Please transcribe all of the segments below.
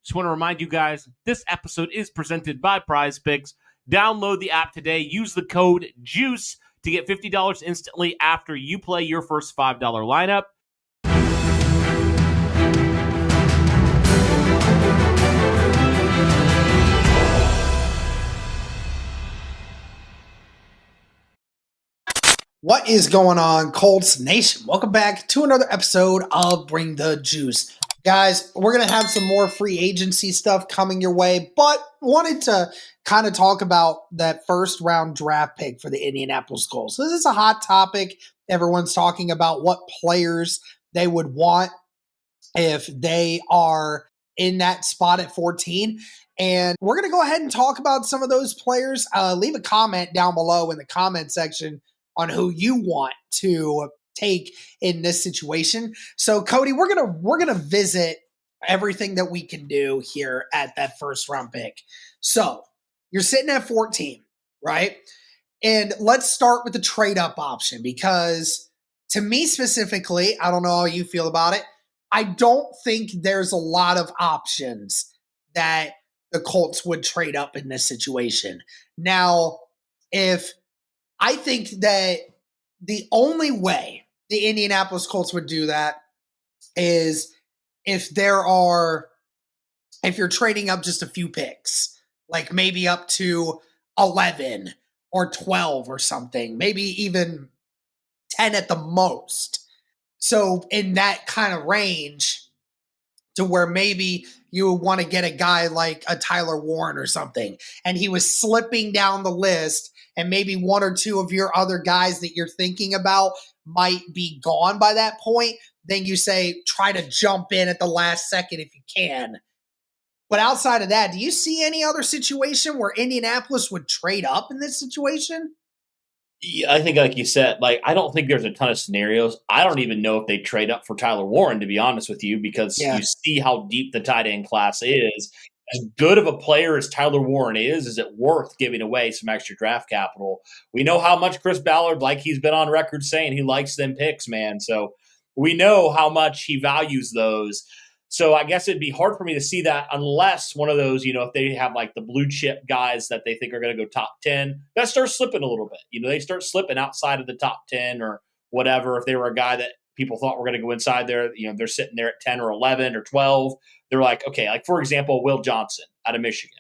Just want to remind you guys, this episode is presented by PrizePicks. Download the app today. Use the code JUICE to get $50 instantly after you play your first $5 lineup. What is going on, Colts Nation? Welcome back to another episode of Bring the Juice. Guys, we're going to have some more free agency stuff coming your way, but wanted to kind of talk about that first round draft pick for the Indianapolis Colts. This is a hot topic. Everyone's talking about what players they would want if they are in that spot at 14. And we're going to go ahead and talk about some of those players. Leave a comment down below in the comment section on who you want to take in this situation. So Cody, we're gonna visit everything that we can do here at that first round pick. So you're sitting at 14, right? And let's start with the trade up option, because to me specifically, I don't know how you feel about it, I don't think there's a lot of options that the Colts would trade up in this situation. Now, I think that the only way the Indianapolis Colts would do that is if you're trading up just a few picks, like maybe up to 11 or 12 or something, maybe even 10 at the most. So in that kind of range, to where maybe you want to get a guy like a Tyler Warren or something, and he was slipping down the list, and maybe one or two of your other guys that you're thinking about might be gone by that point, then you say try to jump in at the last second if you can. But outside of that, do you see any other situation where Indianapolis would trade up in this situation? Yeah, I think, like you said, I don't think there's a ton of scenarios. I don't even know if they trade up for Tyler Warren, to be honest with you, because you see how deep the tight end class is. As good of a player as Tyler Warren is it worth giving away some extra draft capital? We know how much Chris Ballard, like he's been on record saying, he likes them picks, man. So we know how much he values those. So I guess it'd be hard for me to see that unless one of those, if they have like the blue chip guys that they think are going to go top 10, that starts slipping a little bit. They start slipping outside of the top 10 or whatever. If they were a guy that people thought were going to go inside there, they're sitting there at 10 or 11 or 12. They're like, okay, like for example, Will Johnson out of Michigan.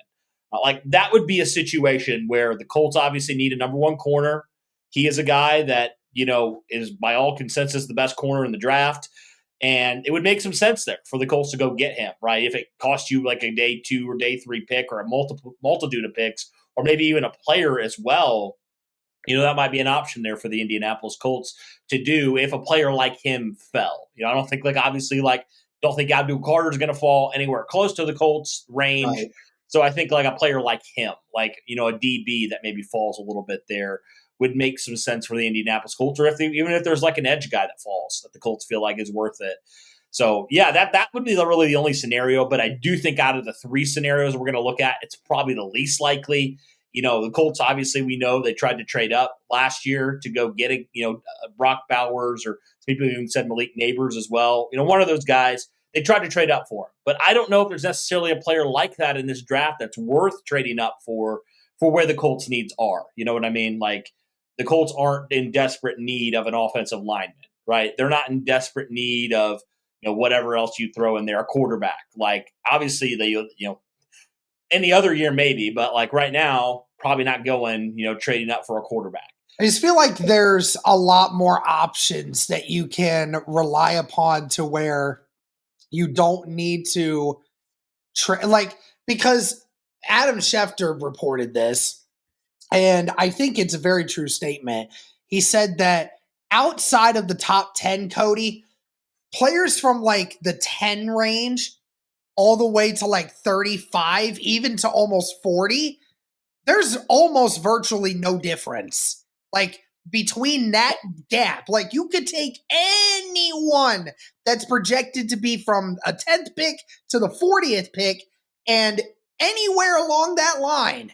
Like that would be a situation where the Colts obviously need a number one corner. He is a guy that, is by all consensus the best corner in the draft. And it would make some sense there for the Colts to go get him, right? If it cost you like a day 2 or day 3 pick or a multitude of picks, or maybe even a player as well, that might be an option there for the Indianapolis Colts to do if a player like him fell. I don't think don't think Abdul Carter is going to fall anywhere close to the Colts range. Right. So I think like a player like him, like, a DB that maybe falls a little bit there, would make some sense for the Indianapolis Colts, or even if there's like an edge guy that falls that the Colts feel like is worth it. So yeah, that would be really the only scenario. But I do think out of the 3 scenarios we're going to look at, it's probably the least likely. The Colts, obviously, we know they tried to trade up last year to go get Brock Bowers, or people even said Malik Neighbors as well. One of those guys, they tried to trade up for him. But I don't know if there's necessarily a player like that in this draft that's worth trading up for where the Colts needs are. You know what I mean? Like, the Colts aren't in desperate need of an offensive lineman, right? They're not in desperate need of, whatever else you throw in there, a quarterback. Like, obviously, they, any other year maybe, but like right now, probably not going, trading up for a quarterback. I just feel like there's a lot more options that you can rely upon to where you don't need to because Adam Schefter reported this, and I think it's a very true statement. He said that outside of the top 10, Cody, players from like the 10 range all the way to like 35, even to almost 40, there's almost virtually no difference. Like between that gap, like you could take anyone that's projected to be from a 10th pick to the 40th pick, and anywhere along that line,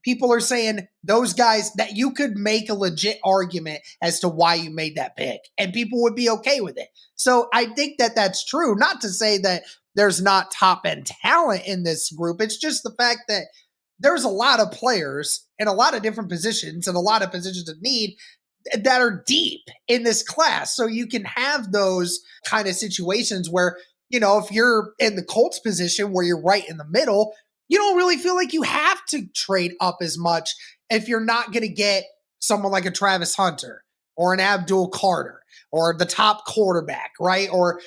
people are saying those guys that you could make a legit argument as to why you made that pick, and people would be okay with it. So I think that that's true. Not to say that there's not top end talent in this group. It's just the fact that there's a lot of players in a lot of different positions and a lot of positions of need that are deep in this class. So you can have those kind of situations where, if you're in the Colts position where you're right in the middle, you don't really feel like you have to trade up as much if you're not going to get someone like a Travis Hunter or an Abdul Carter or the top quarterback, right? Or,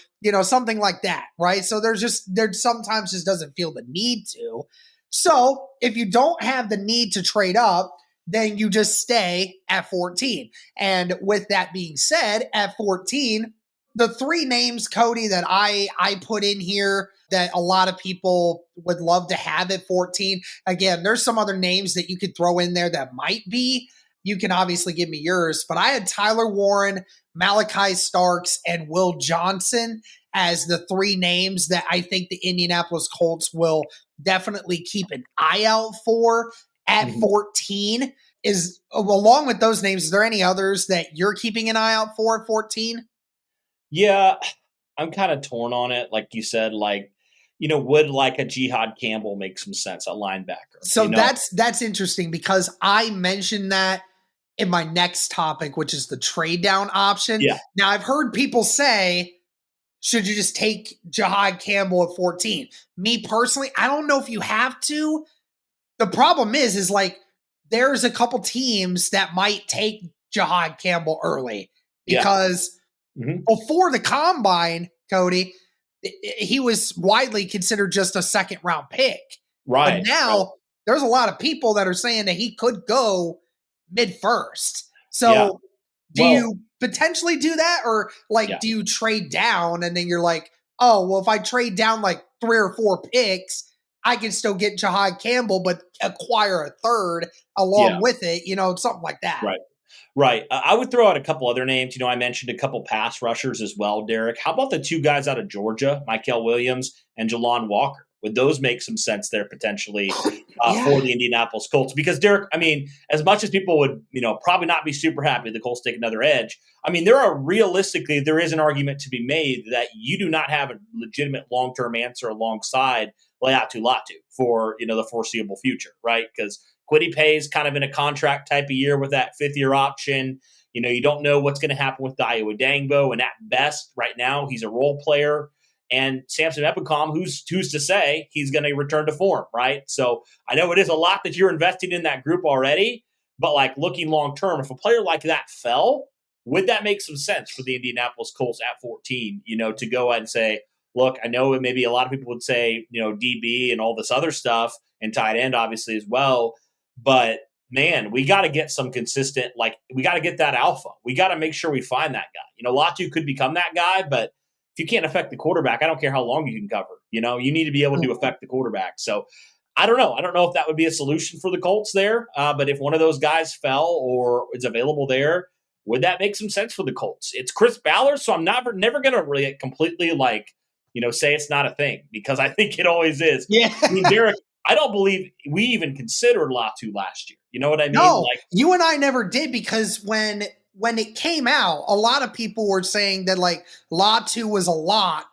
something like that, right? So there sometimes just doesn't feel the need to. So if you don't have the need to trade up, then you just stay at 14. And with that being said, at 14, the three names, Cody, that I put in here that a lot of people would love to have at 14. Again, there's some other names that you could throw in there that might be. You can obviously give me yours, but I had Tyler Warren, Malachi Starks, and Will Johnson as the three names that I think the Indianapolis Colts will definitely keep an eye out for at 14. Is along with those names, is there any others that you're keeping an eye out for at 14? Yeah, I'm kind of torn on it. Like you said, would like a Jihad Campbell make some sense, a linebacker? So that's interesting because I mentioned that in my next topic, which is the trade down option. Yeah. Now I've heard people say, should you just take Jihad Campbell at 14? Me personally, I don't know if you have to. The problem is like there's a couple teams that might take Jihad Campbell early because before the combine, Cody, he was widely considered just a second round pick. Right. But now there's a lot of people that are saying that he could go mid first. So do you potentially do that? Or do you trade down and then you're like, oh, well, if I trade down like 3 or 4 picks, I can still get Jihad Campbell, but acquire a third along with it, something like that. Right. I would throw out a couple other names. I mentioned a couple pass rushers as well, Derek. How about the 2 guys out of Georgia, Mykel Williams and Jalon Walker? Would those make some sense there potentially for the Indianapolis Colts? Because, Derek, as much as people would, probably not be super happy the Colts take another edge, there is an argument to be made that you do not have a legitimate long-term answer alongside Laiatu Latu for, the foreseeable future, right? Because Kwity Paye's kind of in a contract type of year with that 5th-year option. You don't know what's going to happen with Dayo Odangbo, and at best, right now, he's a role player. And Samson Ebukam, who's to say he's going to return to form, right? So I know it is a lot that you're investing in that group already, but looking long term, if a player like that fell, would that make some sense for the Indianapolis Colts at 14? To go ahead and say, look, I know maybe a lot of people would say, DB and all this other stuff, and tight end obviously as well, but man, we got to get some consistent. We got to get that alpha. We got to make sure we find that guy. Latu could become that guy, but if you can't affect the quarterback, I don't care how long you can cover. You need to be able to affect the quarterback. So I don't know. I don't know if that would be a solution for the Colts there. But if one of those guys fell or is available there, would that make some sense for the Colts? It's Chris Ballard, so I'm never going to really completely say it's not a thing because I think it always is. Yeah. Derek, I don't believe we even considered Latu last year. You know what I mean? No, you and I never did because when it came out, a lot of people were saying that Latu was a lock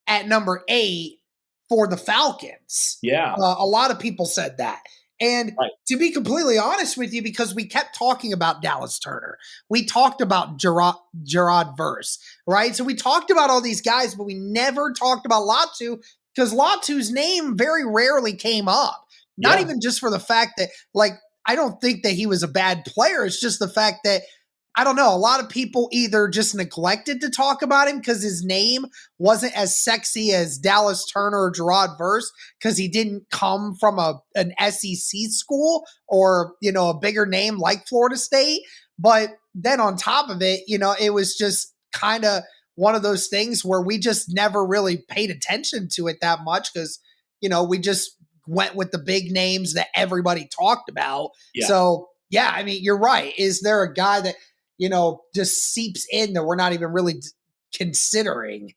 at number 8 for the Falcons. Yeah. A lot of people said that. And to be completely honest with you, because we kept talking about Dallas Turner, we talked about Gerard Verse, right? So we talked about all these guys, but we never talked about Latu because Latu's name very rarely came up. Not even just for the fact that, I don't think that he was a bad player. It's just the fact that, I don't know, a lot of people either just neglected to talk about him because his name wasn't as sexy as Dallas Turner or Gerard Verse because he didn't come from an SEC school or, a bigger name like Florida State. But then on top of it, it was just kind of one of those things where we just never really paid attention to it that much because, we just went with the big names that everybody talked about. Yeah. So, you're right. Is there a guy that, just seeps in that we're not even really considering?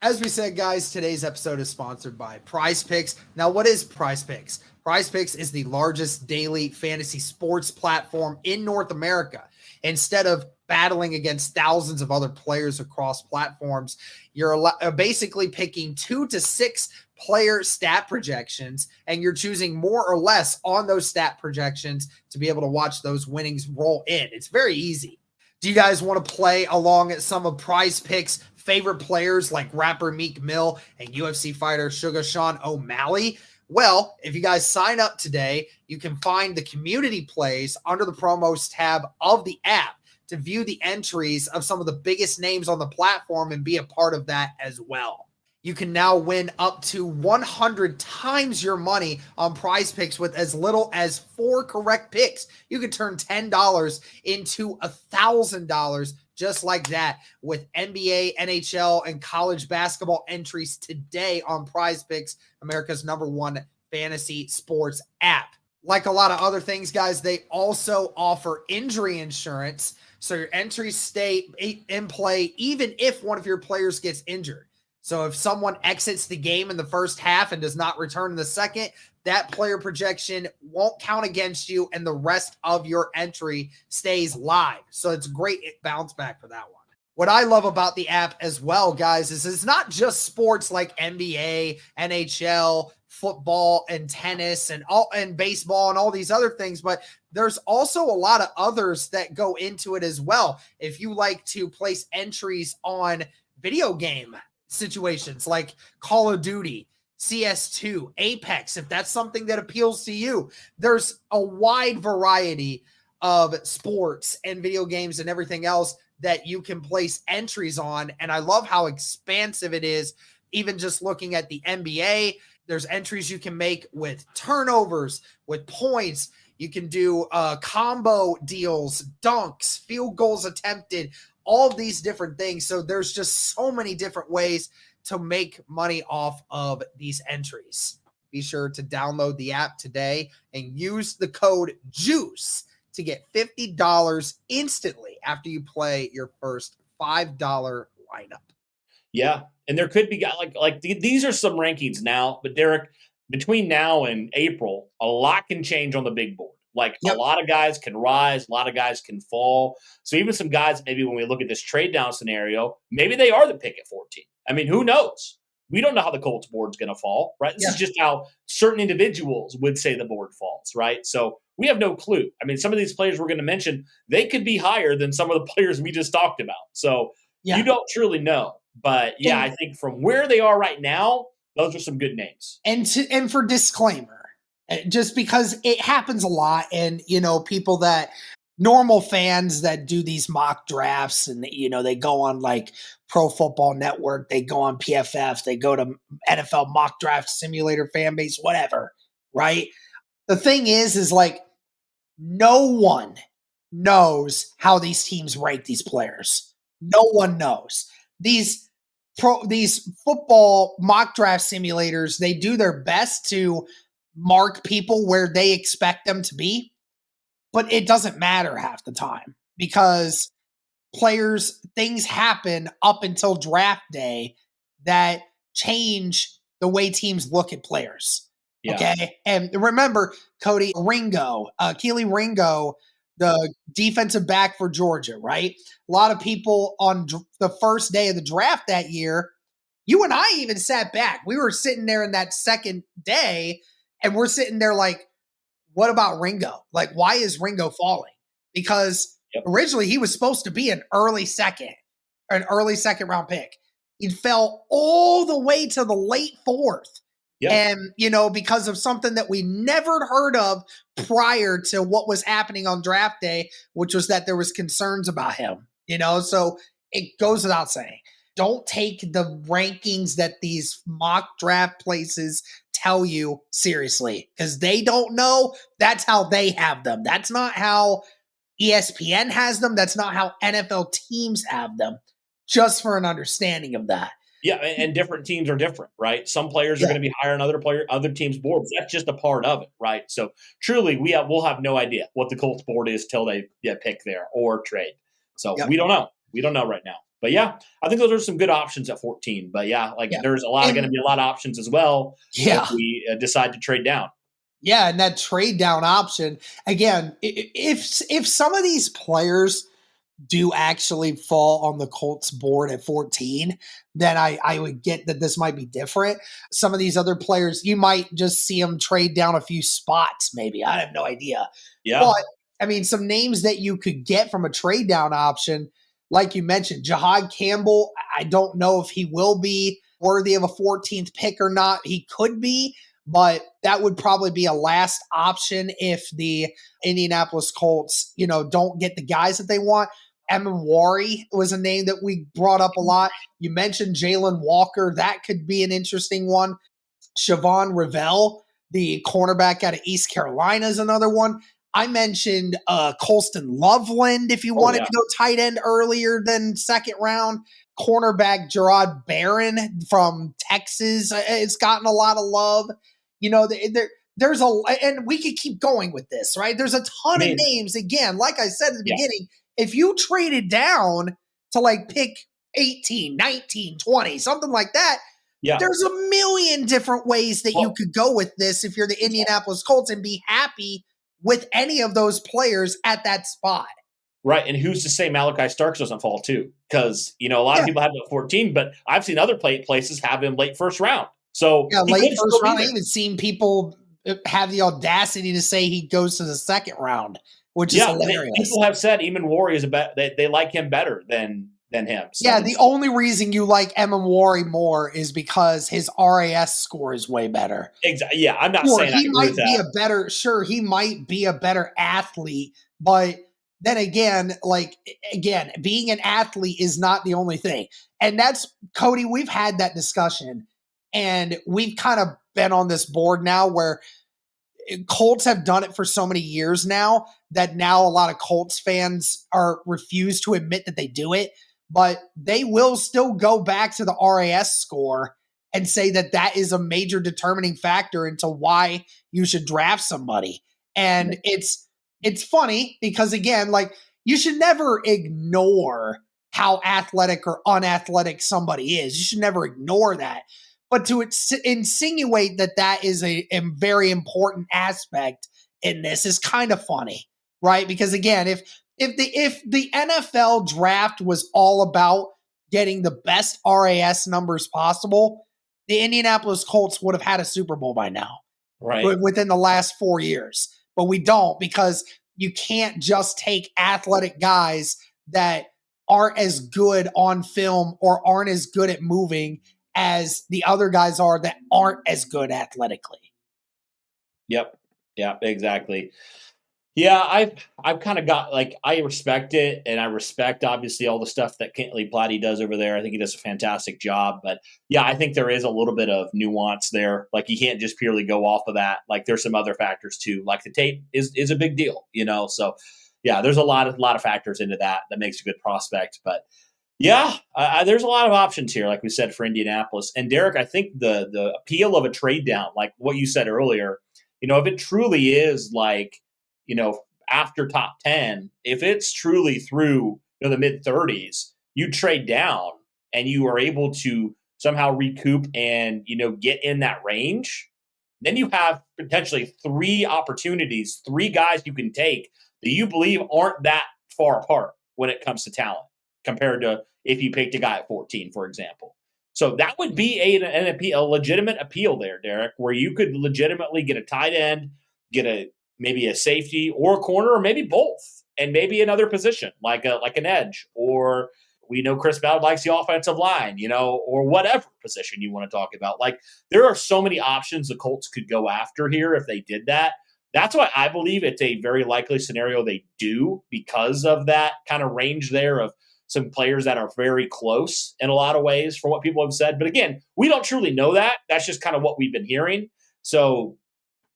As we said, guys, today's episode is sponsored by PrizePicks. Now, what is PrizePicks? PrizePicks is the largest daily fantasy sports platform in North America. Instead of battling against thousands of other players across platforms, you're basically picking 2 to 6 player stat projections, and you're choosing more or less on those stat projections to be able to watch those winnings roll in. It's very easy. Do you guys want to play along at some of PrizePicks' favorite players like rapper Meek Mill and UFC fighter Sugar Sean O'Malley? Well, if you guys sign up today, you can find the community plays under the promos tab of the app to view the entries of some of the biggest names on the platform and be a part of that as well. You can now win up to 100 times your money on PrizePicks with as little as 4 correct picks. You can turn $10 into $1,000 just like that with NBA, NHL, and college basketball entries today on PrizePicks, America's #1 fantasy sports app. Like a lot of other things, guys, they also offer injury insurance, so your entries stay in play even if one of your players gets injured. So if someone exits the game in the first half and does not return in the second, that player projection won't count against you and the rest of your entry stays live. So it's great bounce back for that one. What I love about the app as well, guys, is it's not just sports like NBA, NHL, football, and tennis, and baseball, and all these other things, but there's also a lot of others that go into it as well. If you like to place entries on video game situations like Call of Duty, CS2, Apex, if that's something that appeals to you, there's a wide variety of sports and video games and everything else that you can place entries on. And I love how expansive it is. Even just looking at the NBA, there's entries you can make with turnovers, with points. You can do combo deals, dunks, field goals attempted, all of these different things. So there's just so many different ways to make money off of these entries. Be sure to download the app today and use the code JUICE to get $50 instantly after you play your first $5 lineup. Yeah, and there could be guys like these are some rankings now, but Derek, between now and April, a lot can change on the big board. A lot of guys can rise, a lot of guys can fall. So even some guys, maybe when we look at this trade down scenario, maybe they are the pick at 14. I mean, who knows? We don't know how the Colts board's going to fall, right? This is just how certain individuals would say the board falls, right? So we have no clue. I mean, some of these players we're going to mention, they could be higher than some of the players we just talked about. So you don't truly know. But yeah, I think from where they are right now, those are some good names. And for disclaimer, just because it happens a lot, and people that normal fans that do these mock drafts, and they go on like Pro Football Network, they go on PFF, they go to NFL Mock Draft Simulator, Fanbase, whatever, right? The thing is like no one knows how these teams rank these players. No one knows. These football mock draft simulators, they do their best to mark people where they expect them to be, but it doesn't matter half the time because things happen up until draft day that change the way teams look at players. Yeah. Okay. And remember, Cody, Keely Ringo, the defensive back for Georgia, right? A lot of people on the first day of the draft that year, you and I even sat back. We were sitting there in that second day, and we're sitting there like, what about Ringo? Like, why is Ringo falling? Because originally he was supposed to be an early second round pick. He fell all the way to the late 4th. Yep. And, because of something that we never heard of prior to what was happening on draft day, which was that there was concerns about him, so it goes without saying. Don't take the rankings that these mock draft places tell you seriously because they don't know. That's how they have them. That's not how ESPN has them. That's not how NFL teams have them, just for an understanding of that. Yeah, and different teams are different, right? Some players are going to be higher on other teams' boards. That's just a part of it, right? So truly, we'll have no idea what the Colts board is till they pick there or trade. So we don't know. We don't know right now. But yeah, I think those are some good options at 14. But yeah, there's going to be a lot of options as well if we decide to trade down. Yeah, and that trade down option again. If some of these players do actually fall on the Colts board at 14, then I would get that this might be different. Some of these other players, you might just see them trade down a few spots, maybe. I have no idea. Yeah. But, I mean, some names that you could get from a trade down option, like you mentioned, Jahad Campbell, I don't know if he will be worthy of a 14th pick or not. He could be, but that would probably be a last option if the Indianapolis Colts, don't get the guys that they want. Wari was a name that we brought up a lot. You mentioned Jalen Walker. That could be an interesting one. Siobhan Revell, the cornerback out of East Carolina, is another one. I mentioned Colston Loveland if you wanted to go tight end earlier than second round. Cornerback Gerard Barron from Texas. It's gotten a lot of love. There's and we could keep going with this, right? There's a ton of names. Again, like I said at the beginning, if you traded down to pick 18, 19, 20, something like that, there's a million different ways that you could go with this if you're the Indianapolis Colts and be happy with any of those players at that spot. Right. And who's to say Malachi Starks doesn't fall too? Because, a lot of people have him at 14, but I've seen other places have him late first round. So late first round. I've even seen people have the audacity to say he goes to the second round, which is hilarious. People have said Eamon Wari is they like him better than him. So the only reason you like Wari more is because his RAS score is way better. Exactly. Yeah, I'm not saying he might be he might be a better athlete, but then again, being an athlete is not the only thing. And that's, Cody, we've had that discussion, and we've kind of been on this board now where Colts have done it for so many years now that now a lot of Colts fans refuse to admit that they do it, but they will still go back to the RAS score and say that is a major determining factor into why you should draft somebody. And it's funny because, again, you should never ignore how athletic or unathletic somebody is. You should never ignore that. But to insinuate that is a very important aspect in this is kind of funny, right? Because, again, if the NFL draft was all about getting the best RAS numbers possible, the Indianapolis Colts would have had a Super Bowl by now, right? Within the last 4 years. But we don't, because you can't just take athletic guys that aren't as good on film or aren't as good at moving as the other guys are that aren't as good athletically. Yep. Yeah, exactly. Yeah, I've kind of got, I respect it, and I respect obviously all the stuff that Kentley Platty does over there. I think he does a fantastic job, but yeah, I think there is a little bit of nuance there. You can't just purely go off of that. There's some other factors too. The tape is a big deal, So yeah, there's a lot of factors into that makes a good prospect. But yeah, there's a lot of options here, like we said, for Indianapolis. And Derek, I think the appeal of a trade down, like what you said earlier, if it truly is after top 10, if it's truly through the mid 30s, you trade down and you are able to somehow recoup and get in that range, then you have potentially 3 opportunities, 3 guys you can take that you believe aren't that far apart when it comes to talent compared to if you picked a guy at 14, for example. So that would be a legitimate appeal there, Derek, where you could legitimately get a tight end, get maybe a safety or a corner, or maybe both, and maybe another position like an edge, or we know Chris Ballard likes the offensive line, or whatever position you want to talk about. There are so many options the Colts could go after here if they did that. That's why I believe it's a very likely scenario they do, because of that kind of range there of some players that are very close in a lot of ways from what people have said. But again, we don't truly know that. That's just kind of what we've been hearing. So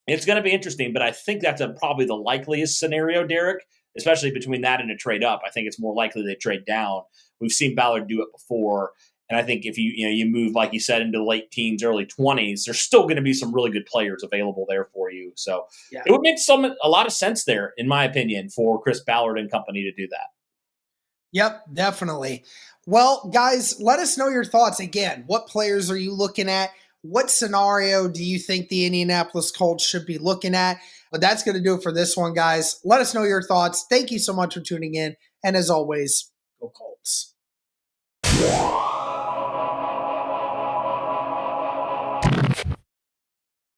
it's going to be interesting, but I think that's probably the likeliest scenario, Derek, especially between that and a trade up. I think it's more likely they trade down. We've seen Ballard do it before. And I think if you move, like you said, into the late teens, early 20s, there's still going to be some really good players available there for you. So It would make a lot of sense there, in my opinion, for Chris Ballard and company to do that. Yep, definitely. Well, guys, let us know your thoughts. Again, what players are you looking at? What scenario do you think the Indianapolis Colts should be looking at? But that's going to do it for this one, guys. Let us know your thoughts. Thank you so much for tuning in. And as always, go Colts.